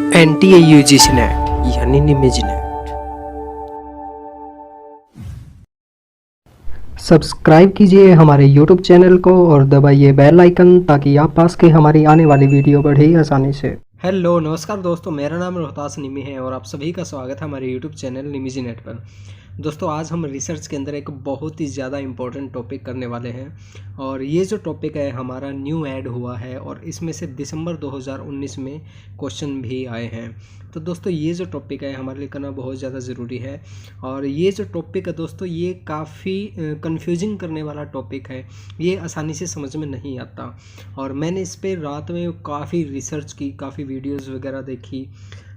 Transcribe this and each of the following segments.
NTA-UGC net यानी निमिज net. Subscribe कीजिए हमारे YouTube चैनल को और दबाइए बेल आइकन ताकि आप पास के हमारी आने वाली वीडियो बढ़े आसानी से। हेलो नमस्कार दोस्तों, मेरा नाम रोहतास निमी है और आप सभी का स्वागत है हमारे YouTube चैनल निमिज नेट पर। दोस्तों आज हम रिसर्च के अंदर एक बहुत ही ज़्यादा इम्पोर्टेंट टॉपिक करने वाले हैं और ये जो टॉपिक है हमारा न्यू ऐड हुआ है और इसमें से दिसंबर 2019 में क्वेश्चन भी आए हैं। तो दोस्तों ये जो टॉपिक है हमारे लिए करना बहुत ज़्यादा ज़रूरी है और ये जो टॉपिक है दोस्तों ये काफ़ी कंफ्यूजिंग करने वाला टॉपिक है, ये आसानी से समझ में नहीं आता। और मैंने इस पर रात में काफ़ी रिसर्च की, काफ़ी वीडियोज़ वगैरह देखी,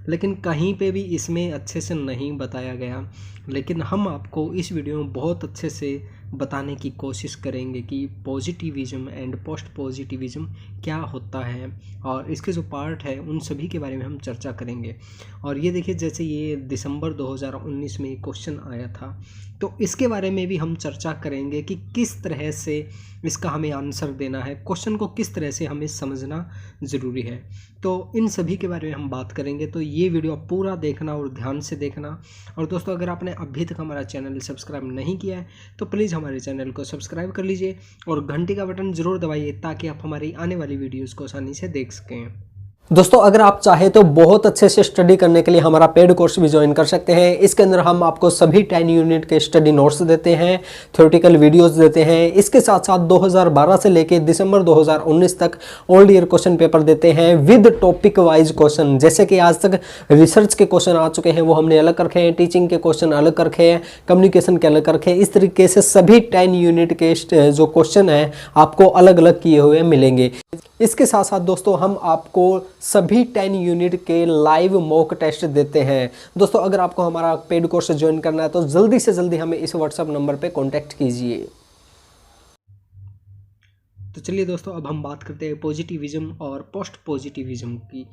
लेकिन कहीं पे भी इसमें अच्छे से नहीं बताया गया। लेकिन हम आपको इस वीडियो में बहुत अच्छे से बताने की कोशिश करेंगे कि पॉजिटिविज़म एंड पोस्ट पॉजिटिविज़म क्या होता है और इसके जो पार्ट है उन सभी के बारे में हम चर्चा करेंगे। और ये देखिए, जैसे ये दिसंबर 2019 में क्वेश्चन आया था तो इसके बारे में भी हम चर्चा करेंगे कि किस तरह से इसका हमें आंसर देना है, क्वेश्चन को किस तरह से हमें समझना ज़रूरी है। तो इन सभी के बारे में हम बात करेंगे, तो ये वीडियो पूरा देखना और ध्यान से देखना। और दोस्तों अगर आपने अभी तक हमारा चैनल सब्सक्राइब नहीं किया है तो प्लीज़ हमारे चैनल को सब्सक्राइब कर लीजिए और घंटी का बटन ज़रूर दबाइए ताकि आप हमारी आने वाली वीडियोज़ को आसानी से देख सकें। दोस्तों अगर आप चाहे तो बहुत अच्छे से स्टडी करने के लिए हमारा पेड कोर्स भी ज्वाइन कर सकते हैं। इसके अंदर हम आपको सभी 10 यूनिट के स्टडी नोट्स देते हैं, थ्योरेटिकल वीडियोस देते हैं। इसके साथ साथ 2012 से लेके दिसंबर 2019 तक ओल्ड ईयर क्वेश्चन पेपर देते हैं विद टॉपिक वाइज क्वेश्चन। जैसे कि आज तक रिसर्च के क्वेश्चन आ चुके हैं वो हमने अलग रखे हैं, टीचिंग के क्वेश्चन अलग रखे हैं, कम्युनिकेशन के अलग रखे हैं। इस तरीके से सभी 10 यूनिट के जो क्वेश्चन है आपको अलग अलग किए हुए मिलेंगे। इसके साथ साथ दोस्तों हम आपको सभी 10 यूनिट के लाइव मॉक टेस्ट देते हैं। दोस्तों अगर आपको हमारा पेड कोर्स ज्वाइन करना है तो जल्दी से जल्दी हमें इस व्हाट्सएप नंबर पे कांटेक्ट कीजिए। तो चलिए दोस्तों अब हम बात करते हैं पॉजिटिविज़म और पोस्ट पॉजिटिविज़म की।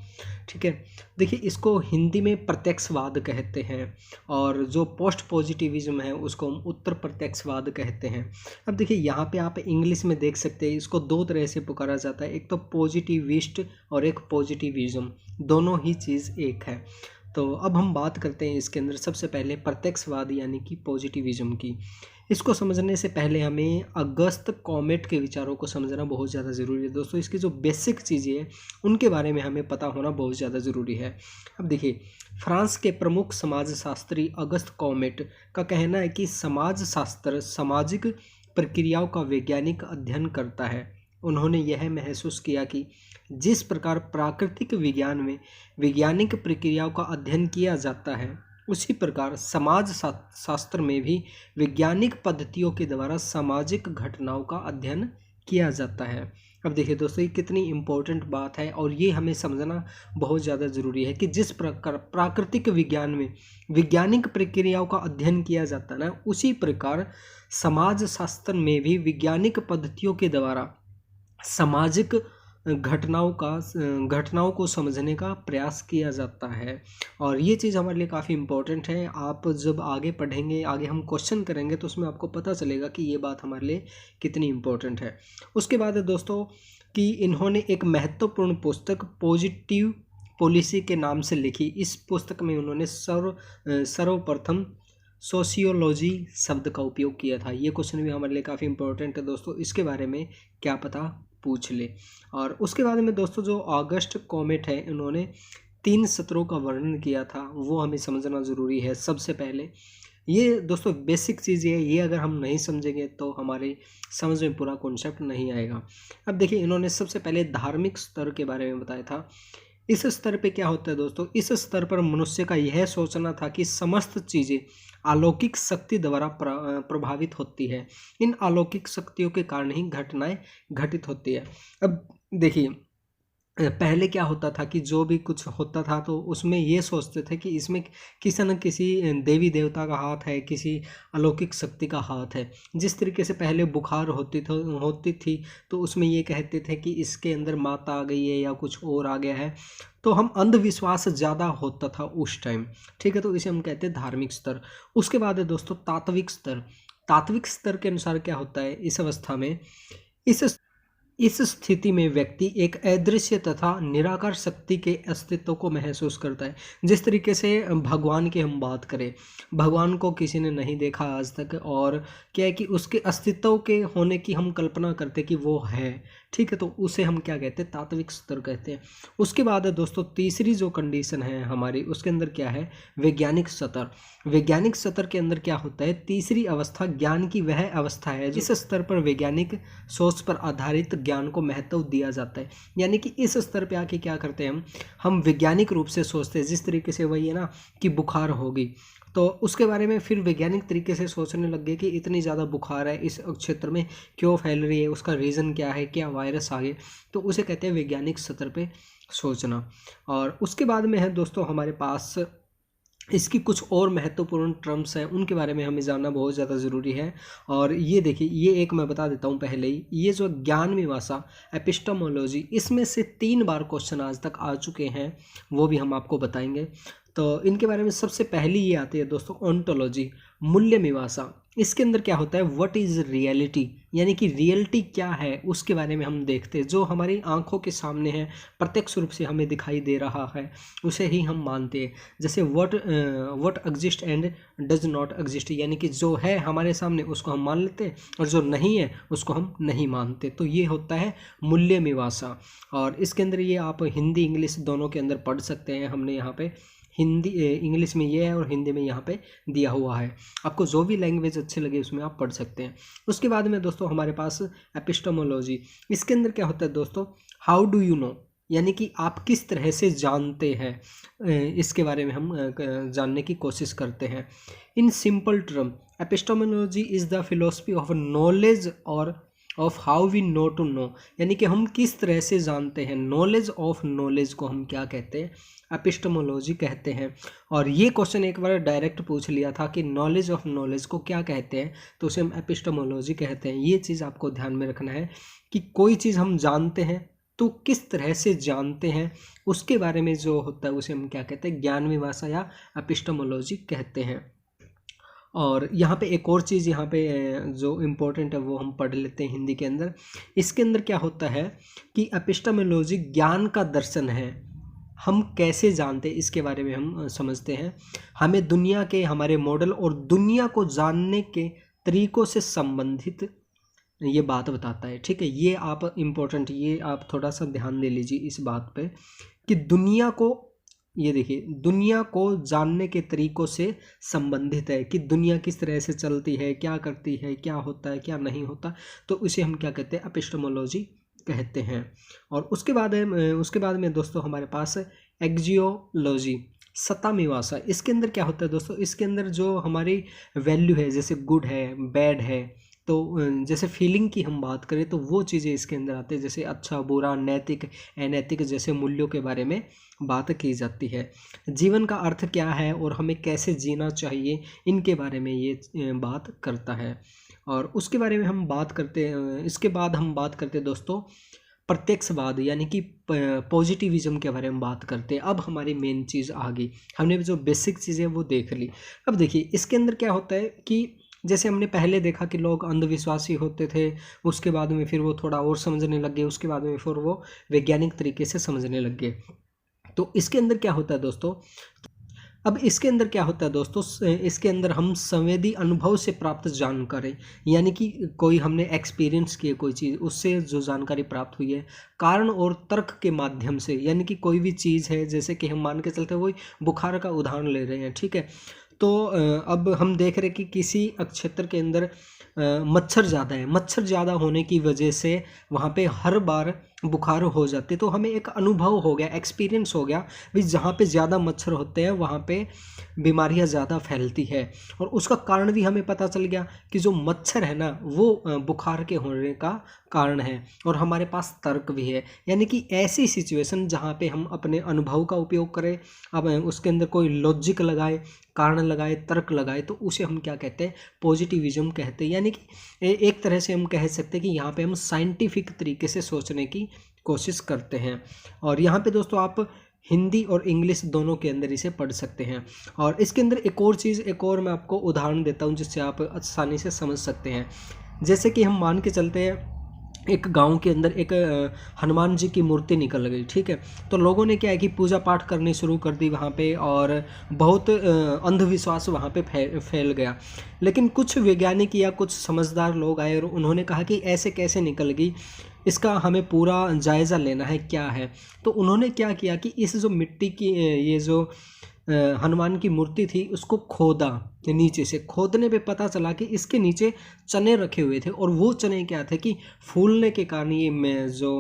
ठीक है, देखिए इसको हिंदी में प्रत्यक्षवाद कहते हैं और जो पोस्ट पॉजिटिविज़म है उसको हम उत्तर प्रत्यक्षवाद कहते हैं। अब देखिए यहाँ पे आप इंग्लिश में देख सकते हैं, इसको दो तरह से पुकारा जाता है, एक तो पॉजिटिविस्ट और एक पॉजिटिविज़म, दोनों ही चीज़ एक है। तो अब हम बात करते हैं इसके अंदर सबसे पहले प्रत्यक्षवाद यानी कि पॉजिटिविज़म की। इसको समझने से पहले हमें अगस्त कॉमेट के विचारों को समझना बहुत ज़्यादा ज़रूरी है। दोस्तों इसकी जो बेसिक चीज़ें हैं उनके बारे में हमें पता होना बहुत ज़्यादा ज़रूरी है। अब देखिए, फ्रांस के प्रमुख समाजशास्त्री अगस्त कॉमेट का कहना है कि समाजशास्त्र सामाजिक प्रक्रियाओं का वैज्ञानिक अध्ययन करता है। उन्होंने यह महसूस किया कि जिस प्रकार प्राकृतिक विज्ञान में वैज्ञानिक प्रक्रियाओं का अध्ययन किया जाता है उसी प्रकार समाज शास्त्र में भी वैज्ञानिक पद्धतियों के द्वारा सामाजिक घटनाओं का अध्ययन किया जाता है। अब देखिए दोस्तों ये कितनी इम्पोर्टेंट बात है और ये हमें समझना बहुत ज़्यादा ज़रूरी है कि जिस प्रकार प्राकृतिक विज्ञान में वैज्ञानिक प्रक्रियाओं का अध्ययन किया जाता है ना, उसी प्रकार समाज शास्त्र में भी वैज्ञानिक पद्धतियों के द्वारा सामाजिक घटनाओं को समझने का प्रयास किया जाता है। और ये चीज़ हमारे लिए काफ़ी इम्पोर्टेंट है। आप जब आगे पढ़ेंगे, आगे हम क्वेश्चन करेंगे तो उसमें आपको पता चलेगा कि ये बात हमारे लिए कितनी इम्पोर्टेंट है। उसके बाद है दोस्तों कि इन्होंने एक महत्वपूर्ण पुस्तक पॉजिटिव पॉलिसी के नाम से लिखी। इस पुस्तक में उन्होंने सर्वप्रथम सोशियोलॉजी शब्द का उपयोग किया था। ये क्वेश्चन भी हमारे लिए काफ़ी इम्पोर्टेंट है दोस्तों, इसके बारे में क्या पता पूछ ले। और उसके बाद में दोस्तों जो अगस्त कॉमेट है इन्होंने 3 सत्रों का वर्णन किया था, वो हमें समझना ज़रूरी है। सबसे पहले ये दोस्तों बेसिक चीज़ है, ये अगर हम नहीं समझेंगे तो हमारे समझ में पूरा कॉन्सेप्ट नहीं आएगा। अब देखिए इन्होंने सबसे पहले धार्मिक स्तर के बारे में बताया था। इस स्तर पे क्या होता है दोस्तों, इस स्तर पर मनुष्य का यह सोचना था कि समस्त चीज़ें अलौकिक शक्ति द्वारा प्रभावित होती है। इन अलौकिक शक्तियों के कारण ही घटनाएं घटित होती है। अब देखिए पहले क्या होता था कि जो भी कुछ होता था तो उसमें ये सोचते थे कि इसमें किसी न किसी देवी देवता का हाथ है, किसी अलौकिक शक्ति का हाथ है। जिस तरीके से पहले बुखार होती थी तो उसमें ये कहते थे कि इसके अंदर माता आ गई है या कुछ और आ गया है, तो हम अंधविश्वास ज़्यादा होता था उस टाइम। ठीक है, तो इसे हम कहते हैं धार्मिक स्तर। उसके बाद है दोस्तों तात्विक स्तर। तात्विक स्तर के अनुसार क्या होता है इस अवस्था में, इस स्थिति में व्यक्ति एक अदृश्य तथा निराकार शक्ति के अस्तित्व को महसूस करता है। जिस तरीके से भगवान की हम बात करें, भगवान को किसी ने नहीं देखा आज तक, और क्या है कि उसके अस्तित्व के होने की हम कल्पना करते कि वो है, ठीक है, तो उसे हम क्या कहते हैं, तात्विक स्तर कहते हैं। उसके बाद है दोस्तों तीसरी जो कंडीशन है हमारी, उसके अंदर क्या है, वैज्ञानिक स्तर। वैज्ञानिक स्तर के अंदर क्या होता है, तीसरी अवस्था ज्ञान की वह अवस्था है जिस स्तर पर वैज्ञानिक सोच पर आधारित ज्ञान को महत्व दिया जाता है। यानी कि इस स्तर पे आके क्या करते हैं हम वैज्ञानिक रूप से सोचते हैं। जिस तरीके से वही है ना कि बुखार होगी, तो उसके बारे में फिर वैज्ञानिक तरीके से सोचने लग गए कि इतनी ज़्यादा बुखार है, इस क्षेत्र में क्यों फैल रही है, उसका रीज़न क्या है, क्या वायरस आ गए, तो उसे कहते हैं वैज्ञानिक स्तर पे सोचना। और उसके बाद में है दोस्तों हमारे पास इसकी कुछ और महत्वपूर्ण टर्म्स हैं, उनके बारे में हमें जानना बहुत ज़्यादा ज़रूरी है। और ये देखिए, ये एक मैं बता देता हूँ पहले ही, ये जो ज्ञान मीमांसा एपिस्टेमोलॉजी, इसमें से 3 बार क्वेश्चन आज तक आ चुके हैं, वो भी हम आपको बताएंगे। तो इनके बारे में सबसे पहली ये आती है दोस्तों ओंटोलॉजी, मूल्य मीमांसा। इसके अंदर क्या होता है, व्हाट इज़ रियलिटी, यानी कि रियलिटी क्या है उसके बारे में हम देखते हैं। जो हमारी आंखों के सामने है, प्रत्यक्ष रूप से हमें दिखाई दे रहा है, उसे ही हम मानते हैं। जैसे what exist and does not exist, यानी कि जो है हमारे सामने उसको हम मान लेते हैं, और जो नहीं है उसको हम नहीं मानते। तो ये होता है मूल्य मीमांसा। और इसके अंदर ये आप हिंदी इंग्लिश दोनों के अंदर पढ़ सकते हैं। हमने यहाँ पे हिंदी इंग्लिश में ये है और हिंदी में यहाँ पे दिया हुआ है। आपको जो भी लैंग्वेज अच्छे लगे उसमें आप पढ़ सकते हैं। उसके बाद में दोस्तों हमारे पास एपिस्टेमोलॉजी। इसके अंदर क्या होता है दोस्तों, हाउ डू यू नो, यानी कि आप किस तरह से जानते हैं, इसके बारे में हम जानने की कोशिश करते हैं। In simple term epistemology is the philosophy of knowledge और of how we know to know, यानी कि हम किस तरह से जानते हैं। नॉलेज ऑफ नॉलेज को हम क्या कहते हैं, एपिस्टेमोलॉजी कहते हैं। और ये क्वेश्चन एक बार डायरेक्ट पूछ लिया था कि नॉलेज ऑफ नॉलेज को क्या कहते हैं, तो उसे हम एपिस्टेमोलॉजी कहते हैं। ये चीज़ आपको ध्यान में रखना है कि कोई चीज़ हम जानते हैं तो किस तरह से जानते हैं, उसके बारे में जो होता है उसे हम क्या कहते हैं, ज्ञान मीमांसा या एपिस्टेमोलॉजी कहते हैं। और यहाँ पे एक और चीज़ यहाँ पे जो इम्पोर्टेंट है वो हम पढ़ लेते हैं हिंदी के अंदर। इसके अंदर क्या होता है कि एपिस्टेमोलॉजी ज्ञान का दर्शन है। हम कैसे जानते हैं इसके बारे में हम समझते हैं। हमें दुनिया के हमारे मॉडल और दुनिया को जानने के तरीकों से संबंधित ये बात बताता है, ठीक है। ये आप इम्पोर्टेंट, ये आप थोड़ा सा ध्यान दे लीजिए इस बात पे कि दुनिया को, ये देखिए, दुनिया को जानने के तरीकों से संबंधित है कि दुनिया किस तरह से चलती है, क्या करती है, क्या होता है, क्या नहीं होता, तो इसे हम क्या कहते हैं, एपिस्टेमोलॉजी कहते हैं। और उसके बाद में दोस्तों हमारे पास एक्जियोलॉजी, सत्ता मीमांसा। इसके अंदर क्या होता है दोस्तों, इसके अंदर जो हमारी वैल्यू है, जैसे गुड है, बैड है, तो जैसे फीलिंग की हम बात करें तो वो चीज़ें इसके अंदर आती है। जैसे अच्छा बुरा, नैतिक अनैतिक जैसे मूल्यों के बारे में बात की जाती है। जीवन का अर्थ क्या है और हमें कैसे जीना चाहिए, इनके बारे में ये बात करता है। और उसके बारे में हम बात करते हैं। इसके बाद हम बात करते हैं दोस्तों प्रत्यक्षवाद, यानी कि पॉजिटिविज्म के बारे में बात करते हैं। अब हमारी मेन चीज़ आ गई, हमने जो बेसिक चीज़ें वो देख ली। अब देखिए इसके अंदर क्या होता है कि जैसे हमने पहले देखा कि लोग अंधविश्वासी होते थे, उसके बाद में फिर वो थोड़ा और समझने लग गए, उसके बाद में फिर वो वैज्ञानिक तरीके से समझने लग गए। तो इसके अंदर क्या होता है दोस्तों, अब इसके अंदर क्या होता है दोस्तों, इसके अंदर हम संवेदी अनुभव से प्राप्त जानकारी, यानी कि कोई हमने एक्सपीरियंस किए कोई चीज़, उससे जो जानकारी प्राप्त हुई है, कारण और तर्क के माध्यम से, यानी कि कोई भी चीज़ है, जैसे कि हम मान के चलते हैं, वही बुखार का उदाहरण ले रहे हैं, ठीक है। तो अब हम देख रहे हैं कि किसी क्षेत्र के अंदर मच्छर ज़्यादा है, मच्छर ज़्यादा होने की वजह से वहाँ पे हर बार बुखार हो जाते, तो हमें एक अनुभव हो गया, एक्सपीरियंस हो गया भी जहाँ पे ज़्यादा मच्छर होते हैं वहाँ पे बीमारियाँ ज़्यादा फैलती है। और उसका कारण भी हमें पता चल गया कि जो मच्छर है ना वो बुखार के होने का कारण है, और हमारे पास तर्क भी है। यानी कि ऐसी सिचुएशन जहाँ पे हम अपने अनुभव का उपयोग करें, अब उसके अंदर कोई लॉजिक लगाए, कारण लगाए, तर्क लगाए, तो उसे हम क्या कहते हैं, पॉजिटिविज्म कहते हैं। यानी कि एक तरह से हम कह सकते हैं कि यहाँ पे हम साइंटिफिक तरीके से सोचने की कोशिश करते हैं। और यहाँ पे दोस्तों आप हिंदी और इंग्लिश दोनों के अंदर इसे पढ़ सकते हैं। और इसके अंदर एक और चीज़, एक और मैं आपको उदाहरण देता हूँ जिससे आप आसानी से समझ सकते हैं। जैसे कि हम मान के चलते हैं एक गांव के अंदर एक हनुमान जी की मूर्ति निकल गई, ठीक है। तो लोगों ने क्या है कि पूजा पाठ करनी शुरू कर दी वहाँ पे, और बहुत अंधविश्वास वहाँ पे फैल गया। लेकिन कुछ वैज्ञानिक या कुछ समझदार लोग आए और उन्होंने कहा कि ऐसे कैसे निकल गई, इसका हमें पूरा जायज़ा लेना है क्या है। तो उन्होंने क्या किया कि इस जो मिट्टी की ये जो हनुमान की मूर्ति थी उसको खोदा, नीचे से खोदने पे पता चला कि इसके नीचे चने रखे हुए थे, और वो चने क्या थे कि फूलने के कारण ये जो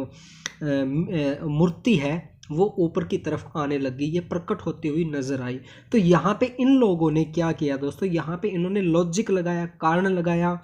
मूर्ति है वो ऊपर की तरफ आने लगी, ये प्रकट होती हुई नजर आई। तो यहाँ पे इन लोगों ने क्या किया दोस्तों, यहाँ पे इन्होंने लॉजिक लगाया, कारण लगाया,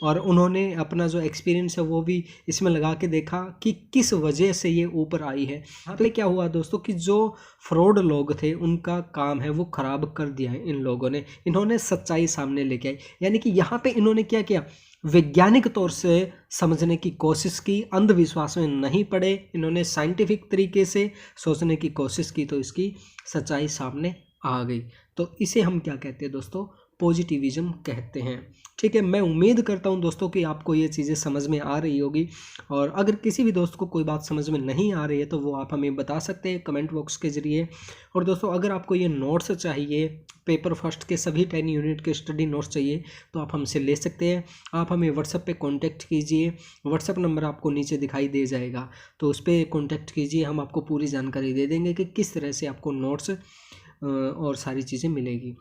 और उन्होंने अपना जो एक्सपीरियंस है वो भी इसमें लगा के देखा कि किस वजह से ये ऊपर आई है। यहाँ पे क्या हुआ दोस्तों कि जो फ्रॉड लोग थे उनका काम है वो खराब कर दिया है इन लोगों ने, इन्होंने सच्चाई सामने लेके आई। यानी कि यहाँ पे इन्होंने क्या किया, वैज्ञानिक तौर से समझने की कोशिश की, अंधविश्वास में नहीं पड़े, इन्होंने साइंटिफिक तरीके से सोचने की कोशिश की, तो इसकी सच्चाई सामने आ गई। तो इसे हम क्या कहते हैं दोस्तों, पॉजिटिविज्म कहते हैं, ठीक है। मैं उम्मीद करता हूं दोस्तों कि आपको ये चीज़ें समझ में आ रही होगी, और अगर किसी भी दोस्त को कोई बात समझ में नहीं आ रही है तो वो आप हमें बता सकते हैं कमेंट बॉक्स के ज़रिए। और दोस्तों अगर आपको ये नोट्स चाहिए, पेपर फर्स्ट के सभी 10 यूनिट के स्टडी नोट्स चाहिए, तो आप हमसे ले सकते हैं। आप हमें व्हाट्सएप पे कांटेक्ट कीजिए, व्हाट्सएप नंबर आपको नीचे दिखाई दे जाएगा, तो उस पर कांटेक्ट कीजिए, हम आपको पूरी जानकारी दे देंगे कि किस तरह से आपको नोट्स और सारी चीज़ें मिलेगी।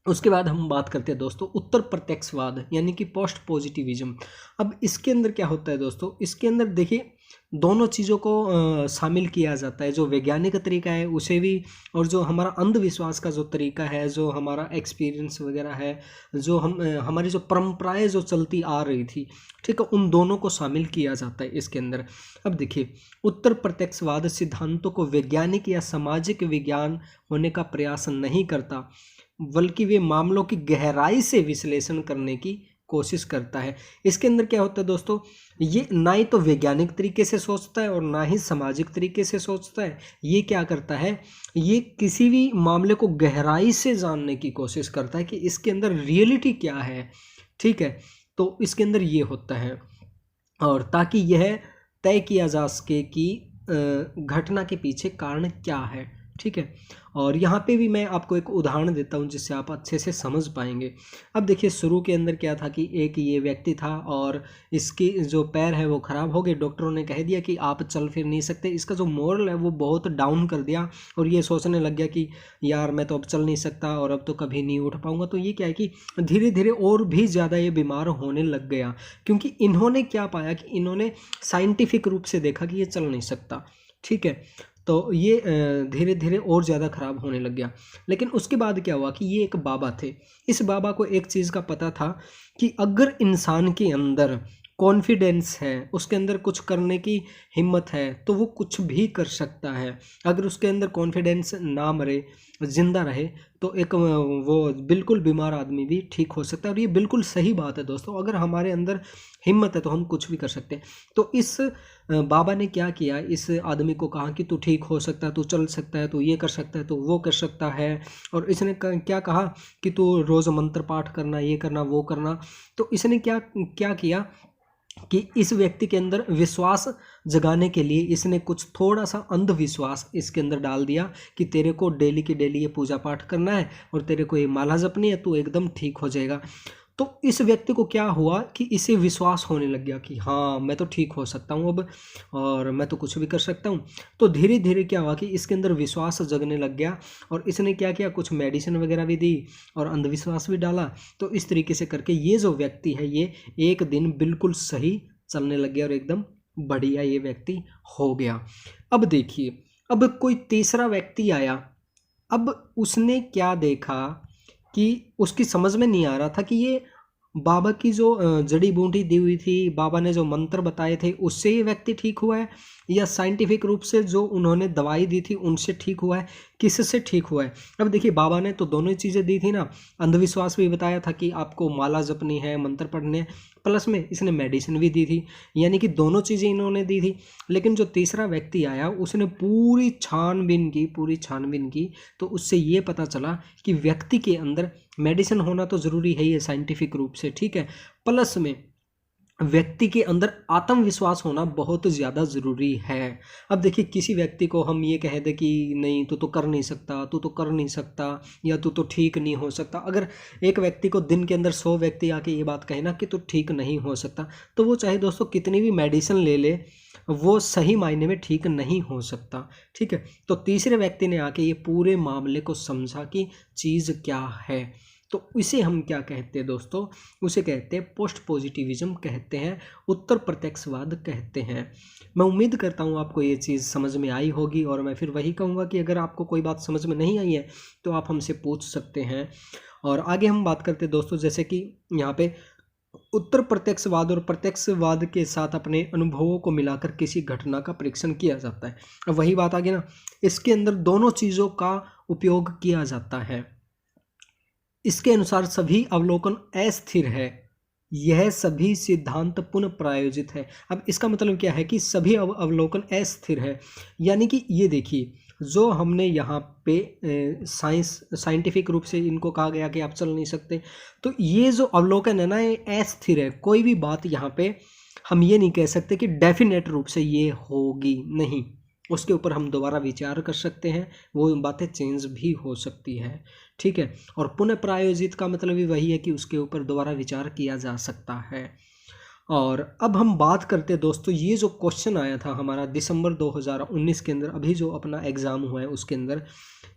उसके बाद हम बात करते हैं दोस्तों उत्तर प्रत्यक्षवाद, यानी कि पोस्ट पॉजिटिविज्म। अब इसके अंदर क्या होता है दोस्तों, इसके अंदर देखिए दोनों चीज़ों को शामिल किया जाता है, जो वैज्ञानिक तरीका है उसे भी, और जो हमारा अंधविश्वास का जो तरीका है, जो हमारा एक्सपीरियंस वगैरह है, जो हमारी जो परंपराएं जो चलती आ रही थी, ठीक है, उन दोनों को शामिल किया जाता है इसके अंदर। अब देखिए उत्तर प्रत्यक्षवाद सिद्धांतों को वैज्ञानिक या सामाजिक विज्ञान होने का प्रयास नहीं करता, बल्कि वे मामलों की गहराई से विश्लेषण करने की कोशिश करता है। इसके अंदर क्या होता है दोस्तों, ये ना ही तो वैज्ञानिक तरीके से सोचता है और ना ही सामाजिक तरीके से सोचता है। ये क्या करता है, ये किसी भी मामले को गहराई से जानने की कोशिश करता है कि इसके अंदर रियलिटी क्या है, ठीक है। तो इसके अंदर ये होता है, और ताकि यह तय किया जा सके कि घटना के पीछे कारण क्या है, ठीक है। और यहाँ पे भी मैं आपको एक उदाहरण देता हूँ जिससे आप अच्छे से समझ पाएंगे। अब देखिए शुरू के अंदर क्या था कि एक ये व्यक्ति था और इसकी जो पैर है वो ख़राब हो गए, डॉक्टरों ने कह दिया कि आप चल फिर नहीं सकते। इसका जो मोरल है वो बहुत डाउन कर दिया, और ये सोचने लग गया कि यार मैं तो अब चल नहीं सकता और अब तो कभी नहीं उठ पाऊँगा। तो ये क्या है कि धीरे धीरे और भी ज़्यादा ये बीमार होने लग गया, क्योंकि इन्होंने क्या पाया कि इन्होंने साइंटिफिक रूप से देखा कि ये चल नहीं सकता, ठीक है। तो ये धीरे धीरे और ज़्यादा ख़राब होने लग गया। लेकिन उसके बाद क्या हुआ कि ये एक बाबा थे, इस बाबा को एक चीज़ का पता था कि अगर इंसान के अंदर कॉन्फिडेंस है, उसके अंदर कुछ करने की हिम्मत है, तो वो कुछ भी कर सकता है। अगर उसके अंदर कॉन्फिडेंस ना मरे, जिंदा रहे, तो एक वो बिल्कुल बीमार आदमी भी ठीक हो सकता है। और ये बिल्कुल सही बात है दोस्तों, अगर हमारे अंदर हिम्मत है तो हम कुछ भी कर सकते हैं। तो इस बाबा ने क्या किया, इस आदमी को कहा कि तू ठीक हो सकता है, तू चल सकता है, तू ये कर सकता है, तू वो कर सकता है। और इसने क्या कहा कि तू रोज़ मंत्र पाठ करना, ये करना, वो करना। तो इसने क्या क्या किया कि इस व्यक्ति के अंदर विश्वास जगाने के लिए इसने कुछ थोड़ा सा अंधविश्वास इसके अंदर डाल दिया कि तेरे को डेली की डेली ये पूजा पाठ करना है और तेरे को ये माला जपनी है, तू एकदम ठीक हो जाएगा। तो इस व्यक्ति को क्या हुआ कि इसे विश्वास होने लग गया कि हाँ मैं तो ठीक हो सकता हूँ अब, और मैं तो कुछ भी कर सकता हूँ। तो धीरे धीरे क्या हुआ कि इसके अंदर विश्वास जगने लग गया, और इसने क्या किया, कुछ मेडिसिन वगैरह भी दी और अंधविश्वास भी डाला। तो इस तरीके से करके ये जो व्यक्ति है ये एक दिन बिल्कुल सही चलने लग गया और एकदम बढ़िया ये व्यक्ति हो गया। अब देखिए, अब कोई तीसरा व्यक्ति आया, अब उसने क्या देखा कि उसकी समझ में नहीं आ रहा था कि ये बाबा की जो जड़ी बूटी दी हुई थी, बाबा ने जो मंत्र बताए थे उससे ये व्यक्ति ठीक हुआ है, या साइंटिफिक रूप से जो उन्होंने दवाई दी थी उनसे ठीक हुआ है, किससे ठीक हुआ है। अब देखिए बाबा ने तो दोनों ही चीज़ें दी थी ना, अंधविश्वास भी बताया था कि आपको माला जपनी है, मंत्र पढ़ने हैं, प्लस में इसने मेडिसिन भी दी थी, यानी कि दोनों चीज़ें इन्होंने दी थी। लेकिन जो तीसरा व्यक्ति आया उसने पूरी छानबीन की, तो उससे ये पता चला कि व्यक्ति के अंदर मेडिसिन होना तो ज़रूरी है ये साइंटिफिक रूप से, ठीक है, प्लस में व्यक्ति के अंदर आत्मविश्वास होना बहुत ज़्यादा ज़रूरी है। अब देखिए, किसी व्यक्ति को हम ये कह दें कि नहीं तू तो कर नहीं सकता, तू तो कर नहीं सकता, या तू तो ठीक नहीं हो सकता। अगर एक व्यक्ति को दिन के अंदर 100 व्यक्ति आके ये बात कहे ना कि तू ठीक नहीं हो सकता, तो वो चाहे दोस्तों कितनी भी मेडिसिन ले ले, वो सही मायने में ठीक नहीं हो सकता। ठीक है, तो तीसरे व्यक्ति ने आके ये पूरे मामले को समझा कि चीज़ क्या है, तो इसे हम क्या कहते हैं दोस्तों, उसे कहते हैं पोस्ट पॉजिटिविज्म कहते हैं, उत्तर प्रत्यक्षवाद कहते हैं। मैं उम्मीद करता हूँ आपको ये चीज़ समझ में आई होगी, और मैं फिर वही कहूँगा कि अगर आपको कोई बात समझ में नहीं आई है तो आप हमसे पूछ सकते हैं। और आगे हम बात करते हैं दोस्तों, जैसे कि यहाँ पे उत्तर प्रत्यक्षवाद और प्रत्यक्षवाद के साथ अपने अनुभवों को मिलाकर किसी घटना का परीक्षण किया जाता है। अब वही बात आ गई ना, इसके अंदर दोनों चीज़ों का उपयोग किया जाता है। इसके अनुसार सभी अवलोकन अस्थिर है, यह सभी सिद्धांत पुनः प्रायोजित है। अब इसका मतलब क्या है कि सभी अवलोकन अस्थिर है, यानी कि ये देखिए, जो हमने यहाँ पे साइंटिफिक रूप से इनको कहा गया कि आप चल नहीं सकते, तो ये जो अवलोकन है ना, ये अस्थिर है। कोई भी बात यहाँ पे हम ये नहीं कह सकते कि डेफिनेट रूप से ये होगी, नहीं, उसके ऊपर हम दोबारा विचार कर सकते हैं, वो बातें चेंज भी हो सकती है। ठीक है, और पुनः प्रायोजित का मतलब भी वही है कि उसके ऊपर दोबारा विचार किया जा सकता है। और अब हम बात करते हैं दोस्तों, ये जो क्वेश्चन आया था हमारा दिसंबर 2019 के अंदर, अभी जो अपना एग्ज़ाम हुआ है उसके अंदर,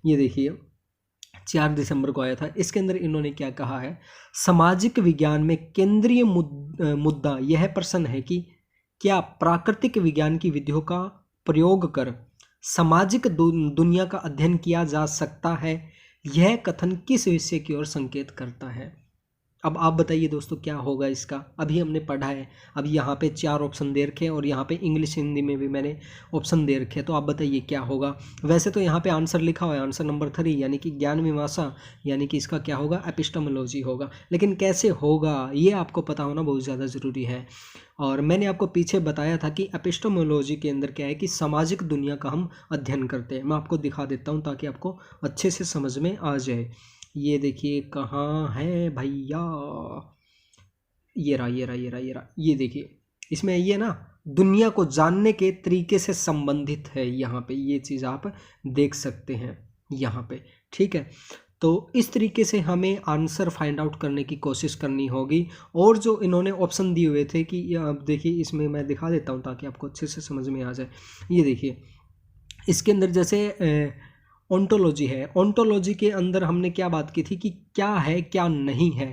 ये देखिए 4 दिसंबर को आया था। इसके अंदर इन्होंने क्या कहा है, सामाजिक विज्ञान में केंद्रीय मुद्दा यह प्रश्न है कि क्या प्राकृतिक विज्ञान की विधियों का प्रयोग कर सामाजिक दुनिया का अध्ययन किया जा सकता है, यह कथन किस विषय की ओर संकेत करता है। अब आप बताइए दोस्तों क्या होगा इसका। अभी हमने पढ़ा है, अब यहाँ पे 4 ऑप्शन दे रखे हैं और यहाँ पे इंग्लिश हिंदी में भी मैंने ऑप्शन दे रखे हैं, तो आप बताइए क्या होगा। वैसे तो यहाँ पे आंसर लिखा हुआ है, आंसर नंबर 3 यानी कि ज्ञान मीमांसा, यानी कि इसका क्या होगा, एपिस्टेमोलॉजी होगा। लेकिन कैसे होगा ये आपको पता होना बहुत ज़्यादा ज़रूरी है। और मैंने आपको पीछे बताया था कि एपिस्टेमोलॉजी के अंदर क्या है कि सामाजिक दुनिया का हम अध्ययन करते हैं। मैं आपको दिखा देता हूँ ताकि आपको अच्छे से समझ में आ जाए। ये देखिए कहाँ है भैया, ये रहा ये रहा ये रहा ये रहा, ये देखिए इसमें ये ना दुनिया को जानने के तरीके से संबंधित है, यहाँ पे ये चीज़ आप देख सकते हैं यहाँ पे। ठीक है, तो इस तरीके से हमें आंसर फाइंड आउट करने की कोशिश करनी होगी। और जो इन्होंने ऑप्शन दिए हुए थे कि आप देखिए, इसमें मैं दिखा देता हूँ ताकि आपको अच्छे से समझ में आ जाए। ये देखिए इसके अंदर जैसे ओंटोलॉजी है, ओंटोलॉजी के अंदर हमने क्या बात की थी कि क्या है क्या नहीं है,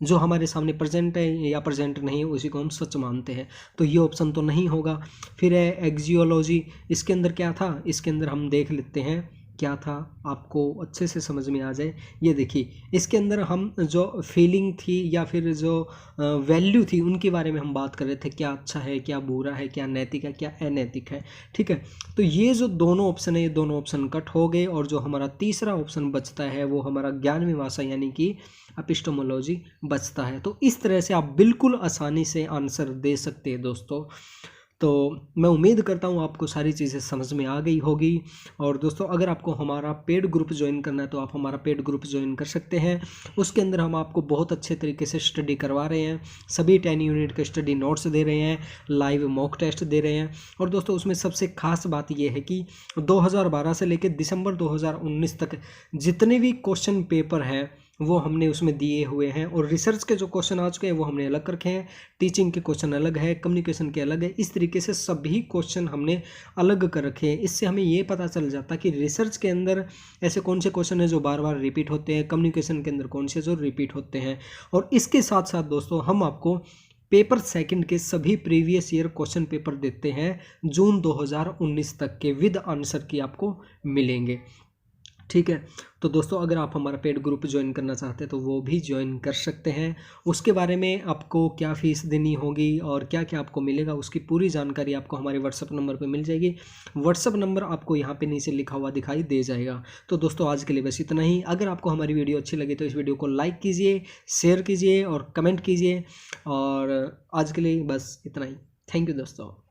जो हमारे सामने प्रेजेंट है या प्रेजेंट नहीं है उसी को हम सच मानते हैं, तो ये ऑप्शन तो नहीं होगा। फिर है एक्जियोलॉजी, इसके अंदर क्या था, इसके अंदर हम देख लेते हैं क्या था, आपको अच्छे से समझ में आ जाए। ये देखिए इसके अंदर हम जो फीलिंग थी या फिर जो वैल्यू थी उनके बारे में हम बात कर रहे थे, क्या अच्छा है क्या बुरा है, क्या नैतिक है क्या अनैतिक है। ठीक है, तो ये जो दोनों ऑप्शन है, ये दोनों ऑप्शन कट हो गए, और जो हमारा तीसरा ऑप्शन बचता है वो हमारा ज्ञान मीमांसा यानी कि एपिस्टेमोलॉजी बचता है। तो इस तरह से आप बिल्कुल आसानी से आंसर दे सकते हैं दोस्तों। तो मैं उम्मीद करता हूँ आपको सारी चीज़ें समझ में आ गई होगी। और दोस्तों अगर आपको हमारा पेड ग्रुप ज्वाइन करना है तो आप हमारा पेड ग्रुप ज्वाइन कर सकते हैं। उसके अंदर हम आपको बहुत अच्छे तरीके से स्टडी करवा रहे हैं, सभी 10 यूनिट के स्टडी नोट्स दे रहे हैं, लाइव मॉक टेस्ट दे रहे हैं। और दोस्तों उसमें सबसे खास बात यह है कि 2012 से लेकर दिसंबर 2019 तक जितने भी क्वेश्चन पेपर हैं वो हमने उसमें दिए हुए हैं। और रिसर्च के जो क्वेश्चन आ चुके हैं वो हमने अलग रखे हैं, टीचिंग के क्वेश्चन अलग है, कम्युनिकेशन के अलग है। इस तरीके से सभी क्वेश्चन हमने अलग कर रखे हैं। इससे हमें ये पता चल जाता है कि रिसर्च के अंदर ऐसे कौन से क्वेश्चन हैं जो बार बार रिपीट होते हैं, कम्युनिकेशन के अंदर कौन से जो रिपीट होते हैं। और इसके साथ साथ दोस्तों हम आपको पेपर सेकंड के सभी प्रीवियस ईयर क्वेश्चन पेपर देते हैं जून 2019 तक के विद आंसर की आपको मिलेंगे। ठीक है, तो दोस्तों अगर आप हमारा पेड ग्रुप ज्वाइन करना चाहते हैं तो वो भी ज्वाइन कर सकते हैं। उसके बारे में आपको क्या फ़ीस देनी होगी और क्या क्या आपको मिलेगा उसकी पूरी जानकारी आपको हमारे व्हाट्सअप नंबर पे मिल जाएगी। व्हाट्सअप नंबर आपको यहाँ पे नीचे लिखा हुआ दिखाई दे जाएगा। तो दोस्तों आज के लिए बस इतना ही। अगर आपको हमारी वीडियो अच्छी लगी तो इस वीडियो को लाइक कीजिए, शेयर कीजिए और कमेंट कीजिए। और आज के लिए बस इतना ही। थैंक यू दोस्तों।